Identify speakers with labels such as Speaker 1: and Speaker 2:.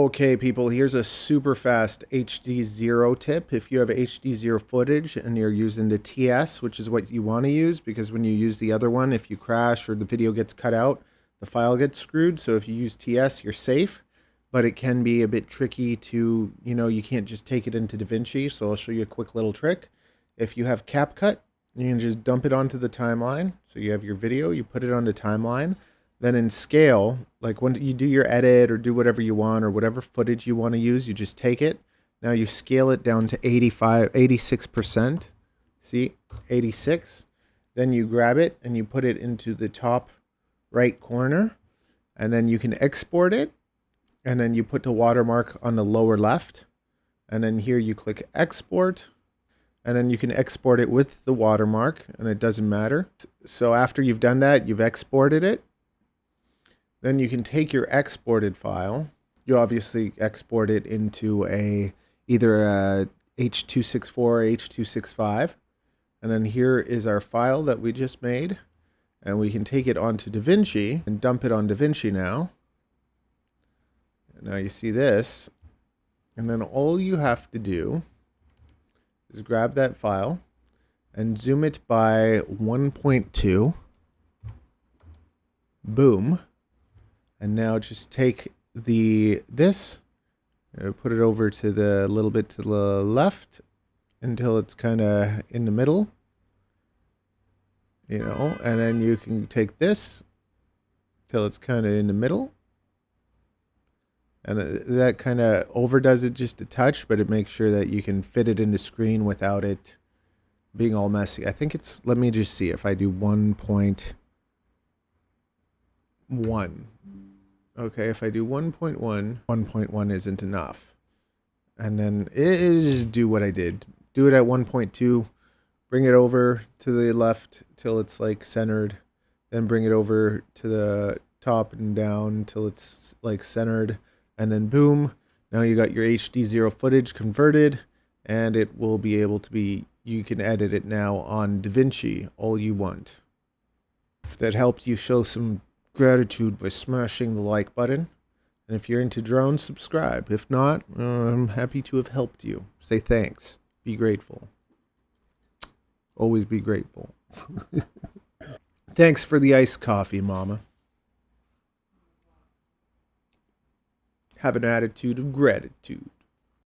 Speaker 1: Okay, people, here's a super fast HDZero tip. If you have HDZero footage and you're using the TS, which is what you want to use, because when you use the other one, if you crash or the video gets cut out, the file gets screwed. So if you use TS, you're safe, but it can be a bit tricky to, you can't just take it into DaVinci. So I'll show you a quick little trick. If you have Capcut, you can just dump it onto the timeline. So you have your video, you put it on the timeline. Then in scale, like when you do your edit or do whatever you want or whatever footage you want to use, you just take it. Now you scale it down to 86%. See, 86. Then you grab it and you put it into the top right corner. And then you can export it. And then you put the watermark on the lower left. And then here you click export. And then you can export it with the watermark and it doesn't matter. So after you've done that, you've exported it. Then you can take your exported file. You obviously export it into either a H.264 or H.265. And then here is our file that we just made. And we can take it onto DaVinci and dump it on DaVinci now. And now you see this. And then all you have to do is grab that file and zoom it by 1.2. Boom. And now just take this, put it over to the little bit to the left until it's kind of in the middle, and then you can take this till it's kind of in the middle. And that kind of overdoes it just a touch, but it makes sure that you can fit it in the screen without it being all messy. I think it's, let me just see if I do 1.1. Okay, if I do 1.1, 1.1 isn't enough. And then just do what I did. Do it at 1.2, bring it over to the left till it's like centered, then bring it over to the top and down till it's like centered, and then boom, now you got your HDZero footage converted, and it will be able to be, you can edit it now on DaVinci all you want. If that helps you show some gratitude by smashing the like button, and if you're into drones, subscribe. If not, I'm happy to have helped you. Say thanks. Be grateful. Always be grateful. Thanks for the iced coffee, Mama. Have an attitude of gratitude.